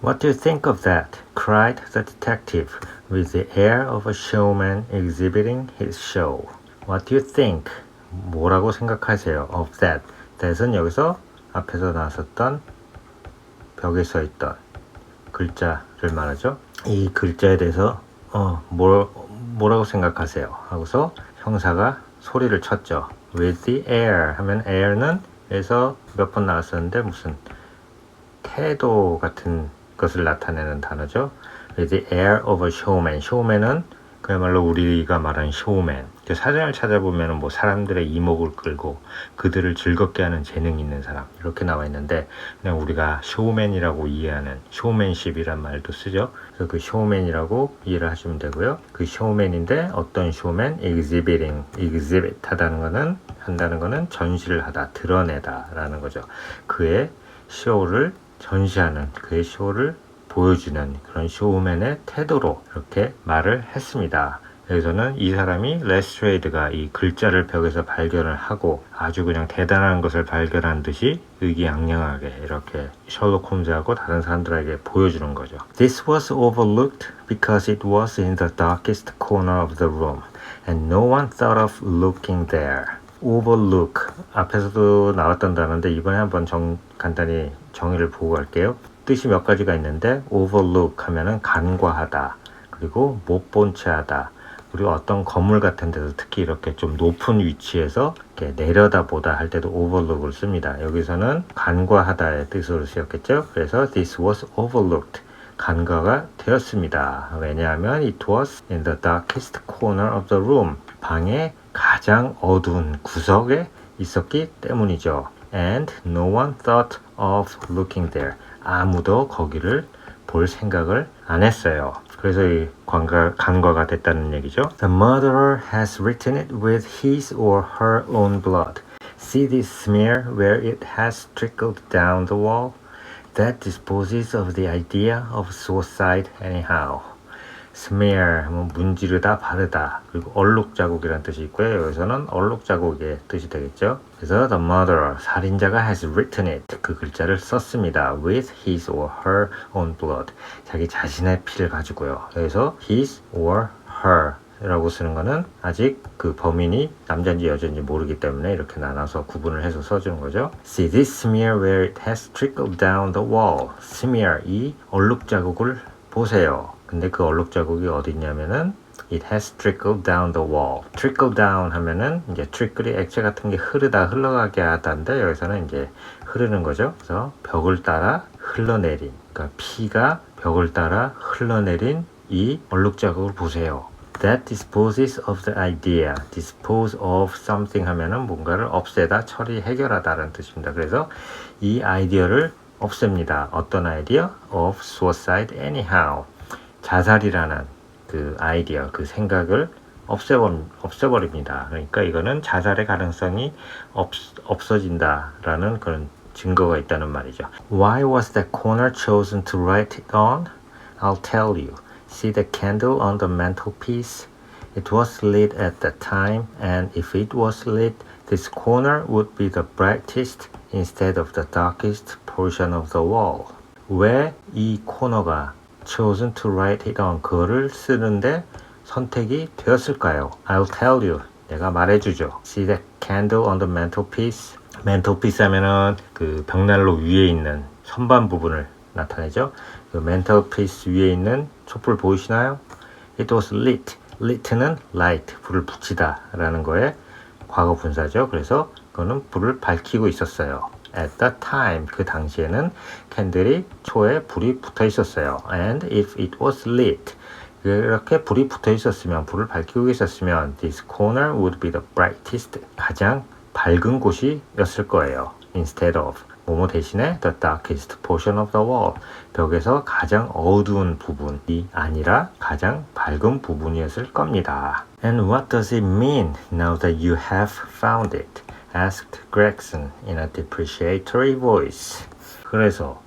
What do you think of that? Cried the detective with the air of a showman exhibiting his show. What do you think? 뭐라고 생각하세요? Of that. that은 여기서 앞에서 나왔었던 벽에 써있던 글자를 말하죠. 이 글자에 대해서 뭐라고 생각하세요? 하고서 형사가 소리를 쳤죠. With the air 하면 air는 에서 몇 번 나왔었는데 무슨 태도 같은 것을 나타내는 단어죠. With the air of a showman. showman은 그야말로 우리가 말하는 showman. 사전을 찾아보면 뭐 사람들의 이목을 끌고 그들을 즐겁게 하는 재능이 있는 사람 이렇게 나와 있는데 그냥 우리가 showman이라고 이해하는 showmanship이란 말도 쓰죠. 그래서 그 showman이라고 이해를 하시면 되고요. 그 showman인데 어떤 showman? exhibiting. exhibit 한다는 거는 전시를 하다, 드러내다 라는 거죠. 그의 쇼를 전시하는, 그의 쇼를 보여주는 그런 쇼맨의 태도로 이렇게 말을 했습니다. 여기서는 이 사람이 레스트레이드가 이 글자를 벽에서 발견을 하고 아주 그냥 대단한 것을 발견한 듯이 의기양양하게 이렇게 셜록 홈즈하고 다른 사람들에게 보여주는 거죠. This was overlooked because it was in the darkest corner of the room and no one thought of looking there. overlook 앞에서도 나왔던 단어인데 이번에 한번 간단히 정의를 보고 갈게요. 뜻이 몇 가지가 있는데 overlook 하면은 간과하다, 그리고 못 본 채 하다, 그리고 어떤 건물 같은 데서 특히 이렇게 좀 높은 위치에서 이렇게 내려다보다 할 때도 overlook을 씁니다. 여기서는 간과하다의 뜻으로 쓰였겠죠. 그래서 this was overlooked. 간과가 되었습니다. 왜냐하면 it was in the darkest corner of the room. 방의 가장 어두운 구석에 있었기 때문이죠. And no one thought of looking there. 아무도 거기를 볼 생각을 안 했어요. 그래서 이 간과가 됐다는 얘기죠. The murderer has written it with his or her own blood. See this smear where it has trickled down the wall? That disposes of the idea of suicide anyhow. smear, 문지르다, 바르다, 그리고 얼룩 자국이라는 뜻이 있고요. 여기서는 얼룩 자국의 뜻이 되겠죠. 그래서 the murderer, 살인자가 has written it, 그 글자를 썼습니다. with his or her own blood, 자기 자신의 피를 가지고요. 여기서 his or her 라고 쓰는 거는 아직 그 범인이 남자인지 여자인지 모르기 때문에 이렇게 나눠서 구분을 해서 써주는 거죠. See this smear where it has trickled down the wall. smear, 이 얼룩 자국을 보세요. 근데 그 얼룩 자국이 어디 있냐면은 it has trickled down the wall. trickle down 하면은 이제 trickle이 액체 같은 게 흘러가게 하다인데 여기서는 이제 흐르는 거죠. 그래서 벽을 따라 흘러내린, 그러니까 피가 벽을 따라 흘러내린 이 얼룩 자국을 보세요. That disposes of the idea. dispose of something 하면은 뭔가를 없애다, 해결하다라는 뜻입니다. 그래서 이 아이디어를 없앱니다. 어떤 아이디어? of suicide anyhow. 자살이라는 그 아이디어, 그 생각을 없애버립니다. 그러니까 이거는 자살의 가능성이 없어진다라는 그런 증거가 있다는 말이죠. Why was that corner chosen to write it on? I'll tell you. See the candle on the mantelpiece? It was lit at that time, and if it was lit, this corner would be the brightest instead of the darkest portion of the wall. 왜 이 코너가 chosen to write it on, 그거를 쓰는데 선택이 되었을까요? I'll tell you. 내가 말해주죠. See the candle on the mantelpiece? mantelpiece 하면은 그 벽난로 위에 있는 선반 부분을 나타내죠. 그 mantelpiece 위에 있는 촛불 보이시나요? It was lit. lit는 light, 불을 붙이다 라는 거에 과거 분사죠. 그래서 그거는 불을 밝히고 있었어요. At that time, 그 당시에는 캔들이 초에 불이 붙어 있었어요. And if it was lit, 이렇게 불이 붙어 있었으면, 불을 밝히고 있었으면 this corner would be the brightest, 가장 밝은 곳이었을 거예요. Instead of, 뭐뭐 대신에 the darkest portion of the wall, 벽에서 가장 어두운 부분이 아니라 가장 밝은 부분이었을 겁니다. And what does it mean now that you have found it? asked Gregson in a depreciatory voice. 그래서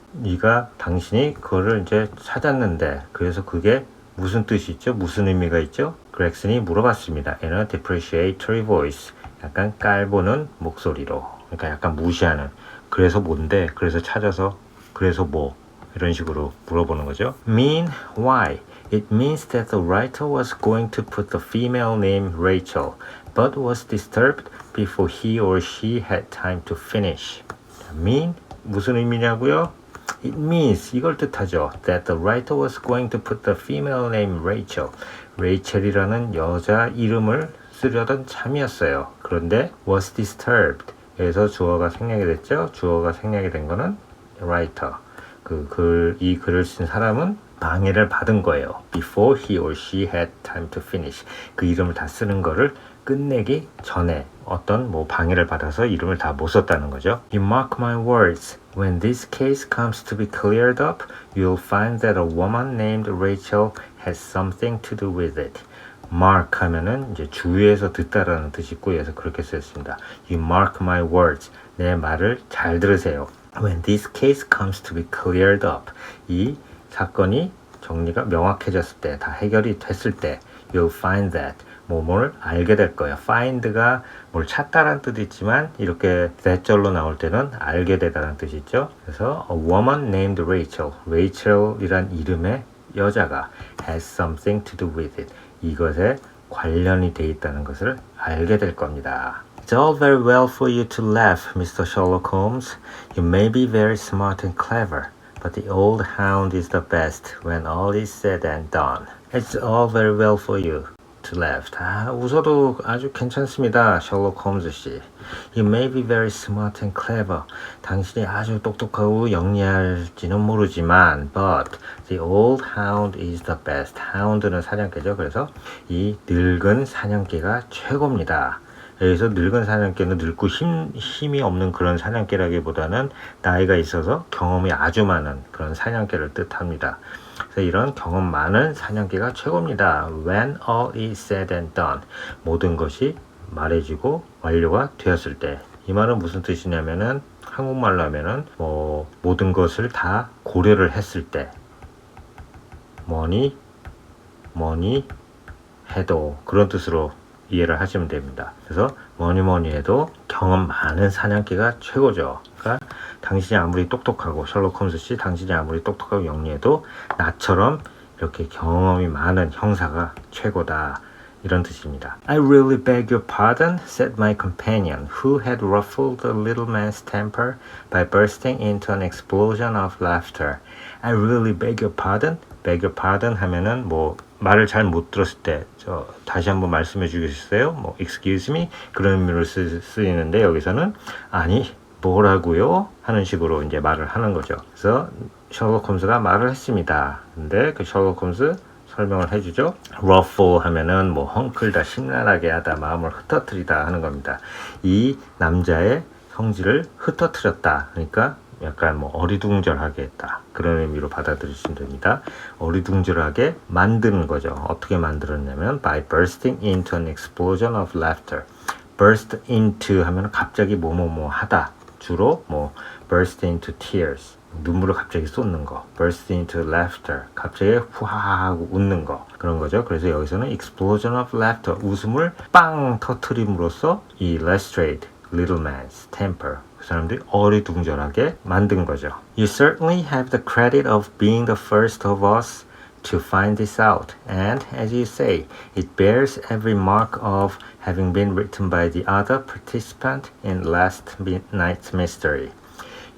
당신이 그거를 이제 찾았는데, 그래서 그게 무슨 뜻이 있죠? 무슨 의미가 있죠? 그렉슨이 물어봤습니다. In a depreciatory voice. 약간 깔보는 목소리로. 그러니까 약간 무시하는. 그래서 뭔데? 그래서 찾아서 그래서 뭐? 이런 식으로 물어보는 거죠. Mean why? It means that the writer was going to put the female name Rachel, but was disturbed before he or she had time to finish. Mean 무슨 의미냐고요? It means 이걸 뜻하죠. That the writer was going to put the female name Rachel. 레이첼이라는 여자 이름을 쓰려던 참이었어요. 그런데 was disturbed. 여기서 주어가 생략이 됐죠. 주어가 생략이 된 거는 writer. 이 글을 쓴 사람은 방해를 받은 거예요. Before he or she had time to finish. 그 이름을 다 쓰는 거를 끝내기 전에 어떤 방해를 받아서 이름을 다 못 썼다는 거죠. You mark my words. When this case comes to be cleared up, you'll find that a woman named Rachel has something to do with it. Mark 하면은 이제 주의해서 듣다라는 뜻이 있고 그래서 그렇게 쓰였습니다. You mark my words. 내 말을 잘 들으세요. When this case comes to be cleared up. 이 사건이 정리가 명확해졌을 때, 다 해결이 됐을 때 you'll find that. 뭐를 알게 될 거예요. find가 뭘 찾다라는 뜻이 있지만 이렇게 that절로 나올 때는 알게 되다라는 뜻이 있죠. 그래서 a woman named Rachel. Rachel이란 이름의 여자가 has something to do with it. 이것에 관련이 돼 있다는 것을 알게 될 겁니다. It's all very well for you to laugh, Mr. Sherlock Holmes. You may be very smart and clever, but the old hound is the best when all is said and done. It's all very well for you to laugh. 다 웃어도 아주 괜찮습니다, 셜록 홈즈 씨. You may be very smart and clever. 당신이 아주 똑똑하고 영리할지는 모르지만, but the old hound is the best. hound는 사냥개죠. 그래서 이 늙은 사냥개가 최고입니다. 여기서 늙은 사냥개는 늙고 힘이 없는 그런 사냥개라기보다는 나이가 있어서 경험이 아주 많은 그런 사냥개를 뜻합니다. 그래서 이런 경험 많은 사냥개가 최고입니다. When all is said and done. 모든 것이 말해지고 완료가 되었을 때. 이 말은 무슨 뜻이냐면은 한국말로 하면은 모든 것을 다 고려를 했을 때. 뭐니 해도 그런 뜻으로 이해를 하시면 됩니다. 그래서 뭐니 해도 경험 많은 사냥개가 최고죠. 그러니까 당신이 아무리 똑똑하고 셜록 홈즈 씨 당신이 아무리 똑똑하고 영리해도 나처럼 이렇게 경험이 많은 형사가 최고다. 이런 뜻입니다. I really beg your pardon, said my companion, who had ruffled the little man's temper by bursting into an explosion of laughter. I really beg your pardon? beg your pardon 하면은 말을 잘 못 들었을 때 다시 한번 말씀해 주겠어요? excuse me? 그런 의미로 쓰이는데 여기서는 아니 뭐라고요? 하는 식으로 이제 말을 하는 거죠. 그래서 셜록 홈즈가 말을 했습니다. 근데 그 셜록 홈즈 설명을 해주죠. ruffle 하면은 헝클다, 심란하게 하다, 마음을 흩어뜨리다 하는 겁니다. 이 남자의 성질을 흩어뜨렸다. 그러니까 약간 어리둥절하게 했다. 그런 의미로 받아들이시면 됩니다. 어리둥절하게 만드는 거죠. 어떻게 만들었냐면 by bursting into an explosion of laughter. burst into 하면 갑자기 하다. 주로 burst into tears. 눈물을 갑자기 쏟는 거. burst into laughter. 갑자기 후하하고 웃는 거. 그런 거죠. 그래서 여기서는 explosion of laughter. 웃음을 빵 터트림으로써 이 Lestrade, little man's temper. 그 사람들이 어리둥절하게 만든 거죠. You certainly have the credit of being the first of us to find this out. And as you say, it bears every mark of having been written by the other participant in last night's mystery.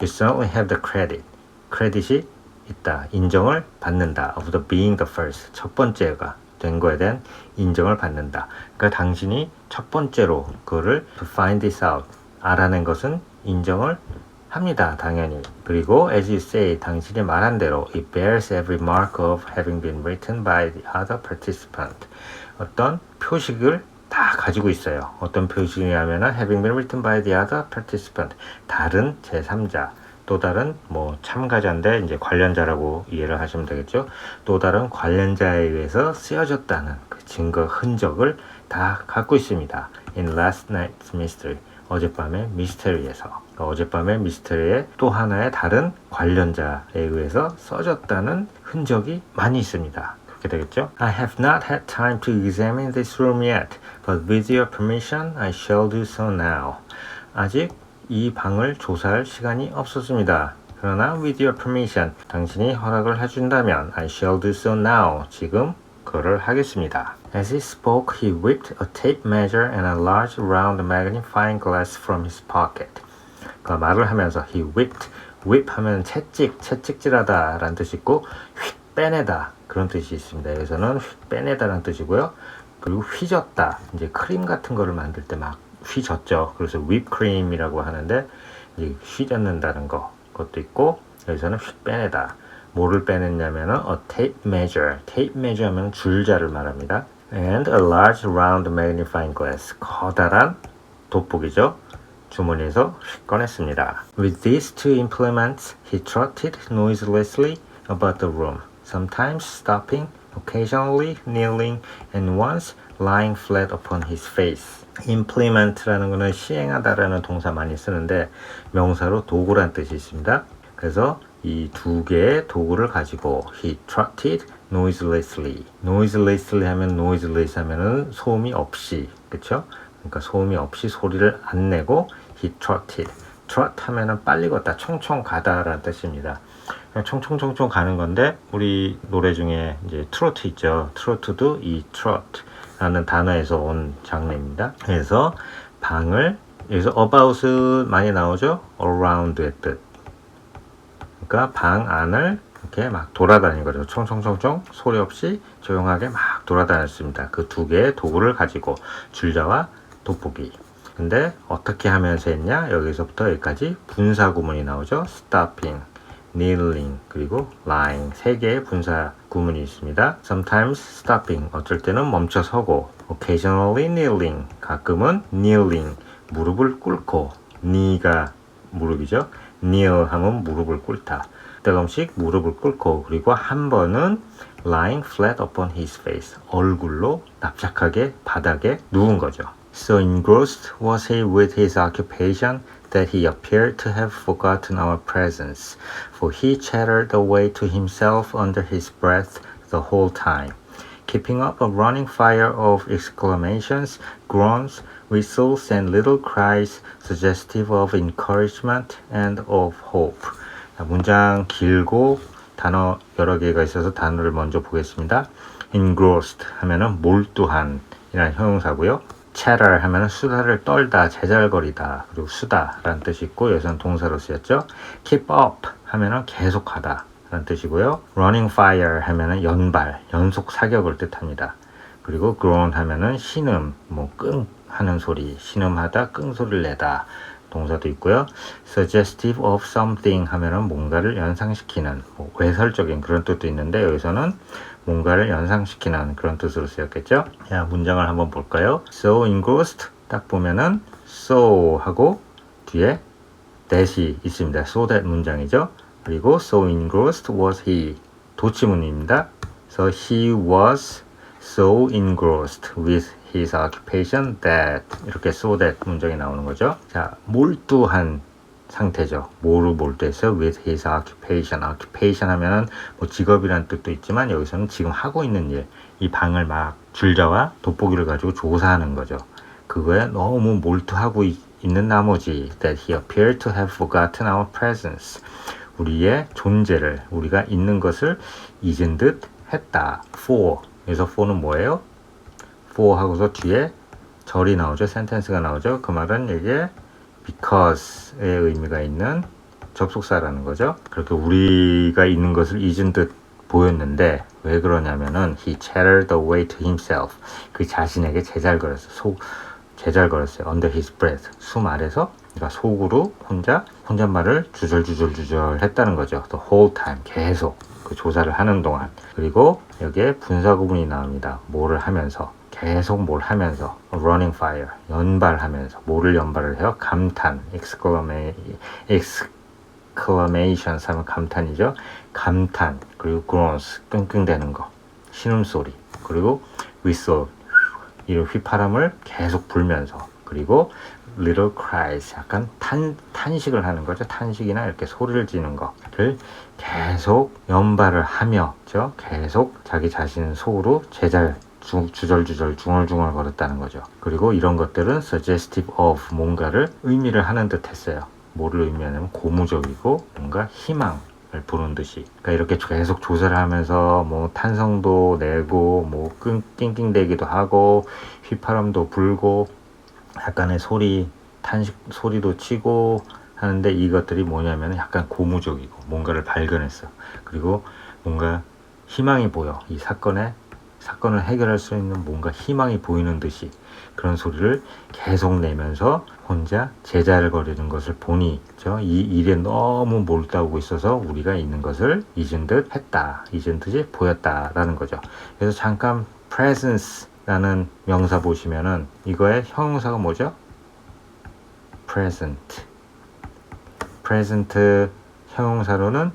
You certainly have the credit. 크레딧이 있다. 인정을 받는다. of the being the first. 첫 번째가 된 거에 대한 인정을 받는다. 그러니까 당신이 첫 번째로 그거를 to find this out. 알아낸 것은 인정을 합니다. 당연히. 그리고 as you say, 당신이 말한 대로 it bears every mark of having been written by the other participant. 어떤 표식을 다 가지고 있어요. 어떤 표식이냐면 having been written by the other participant. 다른 제3자. 또 다른 참가자인데 이제 관련자라고 이해를 하시면 되겠죠. 또 다른 관련자에 의해서 쓰여졌다는 그 증거 흔적을 다 갖고 있습니다. In last night's mystery. 어젯밤의 미스터리에서. 어젯밤의 미스터리에 또 하나의 다른 관련자에 의해서 써졌다는 흔적이 많이 있습니다. 그렇게 되겠죠. I have not had time to examine this room yet, but with your permission, I shall do so now. 아직 이 방을 조사할 시간이 없었습니다. 그러나 with your permission, 당신이 허락을 해준다면 I shall do so now. 지금 그를 하겠습니다. As he spoke, he whipped a tape measure and a large round magnifying glass from his pocket. 그 말을 하면서 he whipped, whip 하면 채찍질하다 라는 뜻이 있고 휙 빼내다 그런 뜻이 있습니다. 여기서는 휙 빼내다 라는 뜻이고요. 그리고 휘젓다, 이제 크림 같은 거를 만들 때 막 휘젓죠. 그래서 whipcream이라고 하는데 이제 휘젓는다는 거, 그것도 있고 여기서는 휙 빼내다. 뭐를 빼냈냐면은 a tape measure, tape measure 하면 줄자를 말합니다. And a large round magnifying glass, 커다란 돋보기죠. 주머니에서 휙 꺼냈습니다. With these two implements, he trotted noiselessly about the room, sometimes stopping, occasionally kneeling, and once lying flat upon his face. implement라는 것은 시행하다라는 동사 많이 쓰는데 명사로 도구란 뜻이 있습니다. 그래서 이 두 개의 도구를 가지고 he trotted noiselessly. noiselessly 하면 noiseless 하면은 소음이 없이, 그쵸? 그러니까 소음이 없이 소리를 안 내고 he trotted. trot 하면은 빨리 걷다, 총총 가다라는 뜻입니다. 총총총총 가는 건데 우리 노래 중에 이제 트로트 있죠. 트로트도 이 trot라는 단어에서 온 장르입니다. 그래서 방을 여기서 about은 많이 나오죠. around의 뜻. 그러니까 방 안을 이렇게 막 돌아다니는 거죠. 총총총총 소리 없이 조용하게 막 돌아다녔습니다. 그 두 개의 도구를 가지고 줄자와 돋보기. 근데 어떻게 하면서 했냐? 여기서부터 여기까지 분사 구문이 나오죠. stopping, kneeling, 그리고 lying. 세 개의 분사 구문이 있습니다. sometimes stopping, 어쩔 때는 멈춰 서고, occasionally kneeling, 가끔은 kneeling, 무릎을 꿇고, knee가 무릎이죠. kneel 하면 무릎을 꿇다. 가끔씩 무릎을 꿇고, 그리고 한 번은 lying flat upon his face, 얼굴로 납작하게 바닥에 누운 거죠. So engrossed was he with his occupation that he appeared to have forgotten our presence, for he chattered away to himself under his breath the whole time, keeping up a running fire of exclamations, groans, whistles, and little cries suggestive of encouragement and of hope. 문장 길고 단어 여러 개가 있어서 단어를 먼저 보겠습니다. engrossed 하면은 몰두한 이라는 형용사고요. chatter 하면은 수다를 떨다, 제잘거리다, 그리고 수다라는 뜻이 있고 여기서는 동사로 쓰였죠. keep up 하면은 계속하다 라는 뜻이고요. running fire 하면은 연발, 연속 사격을 뜻합니다. 그리고 groan 하면은 신음, 끙 하는 소리, 신음하다, 끙 소리를 내다 동사도 있고요. suggestive of something 하면은 뭔가를 연상시키는, 외설적인 그런 뜻도 있는데 여기서는 뭔가를 연상시키는 그런 뜻으로 쓰였겠죠. 자, 문장을 한번 볼까요? So engrossed, 딱 보면은 so 하고 뒤에 that이 있습니다. so that 문장이죠. 그리고 so engrossed was he, 도치문입니다. So he was so engrossed with his occupation that, 이렇게 so that 문장이 나오는 거죠. 자, 몰두한 상태죠. 뭐로 몰두했어요? with his occupation. occupation 하면은 직업이라는 뜻도 있지만 여기서는 지금 하고 있는 일, 이 방을 막 줄자와 돋보기를 가지고 조사하는 거죠. 그거에 너무 몰두하고 있는 나머지 that he appeared to have forgotten our presence. 우리의 존재를, 우리가 있는 것을 잊은 듯 했다. for. 여기서 for는 뭐예요? for 하고서 뒤에 절이 나오죠. 센텐스가 나오죠. 그 말은 이게 because의 의미가 있는 접속사라는 거죠. 그렇게 우리가 있는 것을 잊은 듯 보였는데 왜 그러냐면은 he chattered away to himself. 그 자신에게 제잘거렸어요. 제잘거렸어요. under his breath. 숨 아래서, 그러니까 속으로 혼잣말을 주절주절 했다는 거죠. the whole time. 계속 그 조사를 하는 동안. 그리고 여기에 분사 구문이 나옵니다. 뭐를 하면서. 계속 뭘 하면서, running fire, 연발하면서, 뭐를 연발을 해요? 감탄, exclamations 하면 감탄이죠. 감탄, 그리고 groans, 끙끙대는 거, 신음소리, 그리고 whistle, 이 휘파람을 계속 불면서, 그리고 little cries, 약간 탄식을 하는 거죠. 탄식이나 이렇게 소리를 지는 거를 계속 연발을 하며, 그렇죠? 계속 자기 자신 속으로 주절주절 중얼중얼 거렸다는 거죠. 그리고 이런 것들은 suggestive of, 뭔가를 의미를 하는 듯 했어요. 뭐를 의미하냐면 고무적이고 뭔가 희망을 부른 듯이. 그러니까 이렇게 계속 조사를 하면서 뭐 탄성도 내고 뭐 낑낑대기도 하고 휘파람도 불고 약간의 탄식 소리도 치고 하는데 이것들이 뭐냐면 약간 고무적이고 뭔가를 발견했어. 그리고 뭔가 희망이 보여. 이 사건을 해결할 수 있는 뭔가 희망이 보이는 듯이 그런 소리를 계속 내면서 혼자 제잘거리는 것을 보니 이 일에 너무 몰두하고 있어서 우리가 있는 것을 잊은 듯 했다. 잊은 듯이 보였다라는 거죠. 그래서 잠깐 presence 라는 명사 보시면은 이거의 형용사가 뭐죠? present. present 형용사로는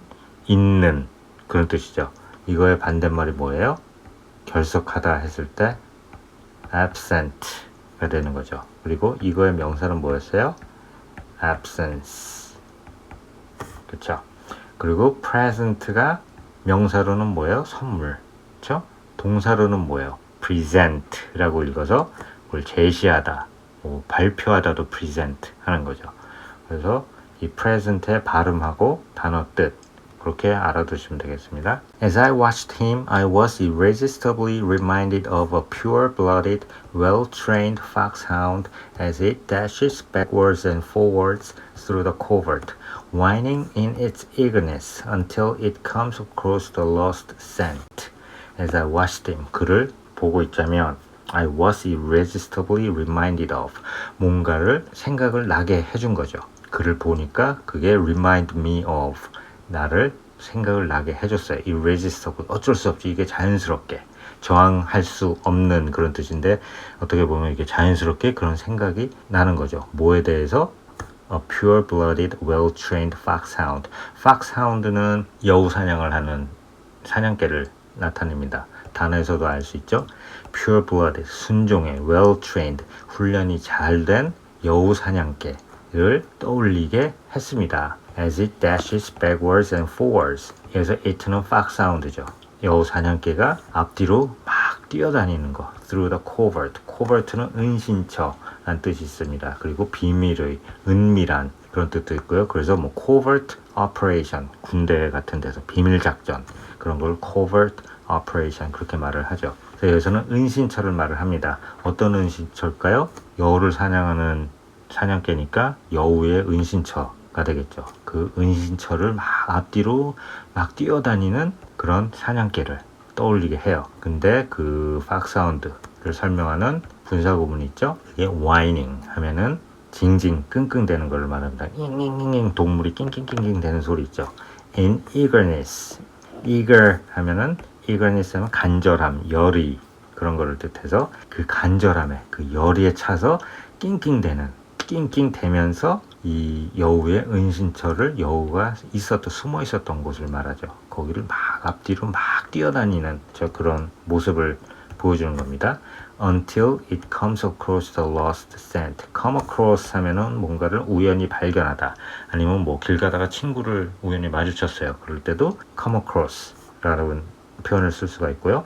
있는 그런 뜻이죠. 이거의 반대말이 뭐예요? 결석하다 했을 때 absent가 되는 거죠. 그리고 이거의 명사는 뭐였어요? absence. 그렇죠? 그리고 present가 명사로는 뭐예요? 선물. 그렇죠? 동사로는 뭐예요? present라고 읽어서 뭘 제시하다, 뭐 발표하다도 present 하는 거죠. 그래서 이 present의 발음하고 단어 뜻 그렇게 알아두시면 되겠습니다. As I watched him, I was irresistibly reminded of a pure-blooded, well-trained foxhound as it dashes backwards and forwards through the covert, whining in its eagerness until it comes across the lost scent. As I watched him, 그를 보고 있자면 I was irresistibly reminded of 뭔가를 생각을 나게 해준 거죠. 그를 보니까 그게 remind me of 나를 생각을 나게 해줬어요. irresistible 어쩔 수 없이 이게 자연스럽게 저항할 수 없는 그런 뜻인데 어떻게 보면 이게 자연스럽게 그런 생각이 나는 거죠. 뭐에 대해서? A pure-blooded, well-trained foxhound. foxhound는 여우 사냥을 하는 사냥개를 나타냅니다. 단어에서도 알 수 있죠. pure-blooded, 순종의, well-trained, 훈련이 잘 된 여우 사냥개를 떠올리게 했습니다. As it dashes backwards and forwards. 여기서 it는 foxhound죠. 여우 사냥개가 앞뒤로 막 뛰어다니는 거. Through the covert. covert는 은신처라는 뜻이 있습니다. 그리고 비밀의, 은밀한 그런 뜻도 있고요. 그래서 뭐 covert operation, 군대 같은 데서 비밀 작전 그런 걸 covert operation 그렇게 말을 하죠. 그래서 여기서는 은신처를 말을 합니다. 어떤 은신처일까요? 여우를 사냥하는 사냥개니까 여우의 은신처가 되겠죠. 그 은신처를 막 앞뒤로 막 뛰어다니는 그런 사냥개를 떠올리게 해요. 근데 그 foxhound를 설명하는 분사구문이 있죠. 이게 whining 하면은 징징 끙끙대는 걸 말합니다. 잉잉잉잉 동물이 낑낑낑낑 대는 소리 있죠. In eagerness. eager 하면은 eagerness 하면 간절함, 열의 그런 거를 뜻해서 그 간절함에 그 열의에 차서 낑낑대면서 이 여우의 은신처를 여우가 숨어 있었던 곳을 말하죠. 거기를 막 앞뒤로 막 뛰어다니는 그런 모습을 보여주는 겁니다. Until it comes across the lost scent. come across 하면은 뭔가를 우연히 발견하다. 아니면 뭐 길 가다가 친구를 우연히 마주쳤어요. 그럴 때도 come across 라는 표현을 쓸 수가 있고요.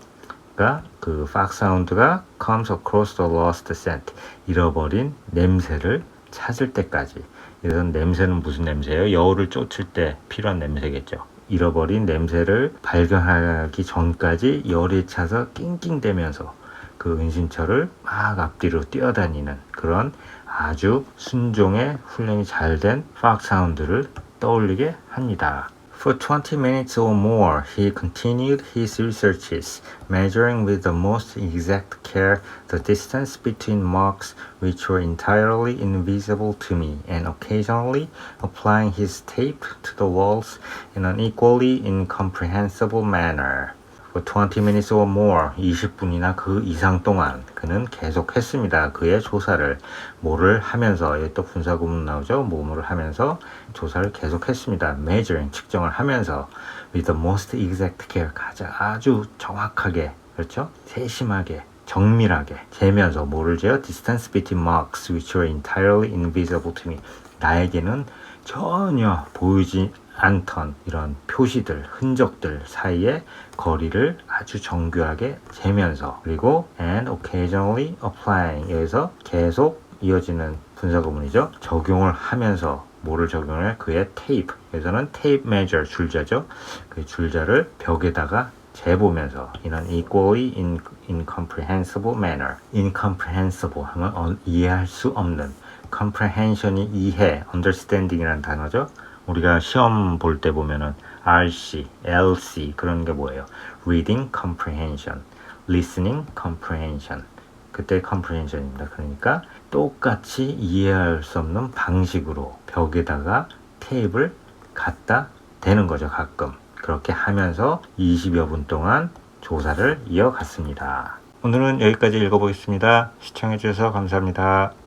그러니까 그 foxhound가 comes across the lost scent. 잃어버린 냄새를 찾을 때까지. 이런 냄새는 무슨 냄새예요? 여우를 쫓을 때 필요한 냄새겠죠. 잃어버린 냄새를 발견하기 전까지 열이 차서 낑낑대면서 그 은신처를 막 앞뒤로 뛰어다니는 그런 아주 순종의 훈련이 잘 된 foxhound를 떠올리게 합니다. For 20 minutes or more, he continued his researches, measuring with the most exact care the distance between marks which were entirely invisible to me, and occasionally applying his tape to the walls in an equally incomprehensible manner. For 20 minutes or more, 20분이나 그 이상 동안 그는 계속했습니다. 그의 조사를 뭐를 하면서, 여기 또 분사구문 나오죠. 뭐뭐를 하면서 조사를 계속했습니다. measuring, 측정을 하면서 with the most exact care, 아주 정확하게, 그렇죠? 세심하게, 정밀하게 재면서 뭐를 재요? distance between marks which were entirely invisible to me. 나에게는 전혀 보이지 않던 이런 표시들, 흔적들 사이의 거리를 아주 정교하게 재면서, 그리고 and occasionally applying, 여기서 계속 이어지는 분사구문이죠. 적용을 하면서 뭐를 적용해? 그의 테이프. 여기서는 테이프 메저 줄자죠. 그 줄자를 벽에다가 재보면서 이런 equally incomprehensible manner. incomprehensible 하면 이해할 수 없는. comprehension이 이해, understanding이라는 단어죠. 우리가 시험 볼 때 보면은 RC, LC 그런 게 뭐예요? reading comprehension, listening comprehension. 그때 comprehension입니다. 그러니까 똑같이 이해할 수 없는 방식으로 벽에다가 테이프를 갖다 대는 거죠. 가끔. 그렇게 하면서 20여 분 동안 조사를 이어갔습니다. 오늘은 여기까지 읽어보겠습니다. 시청해주셔서 감사합니다.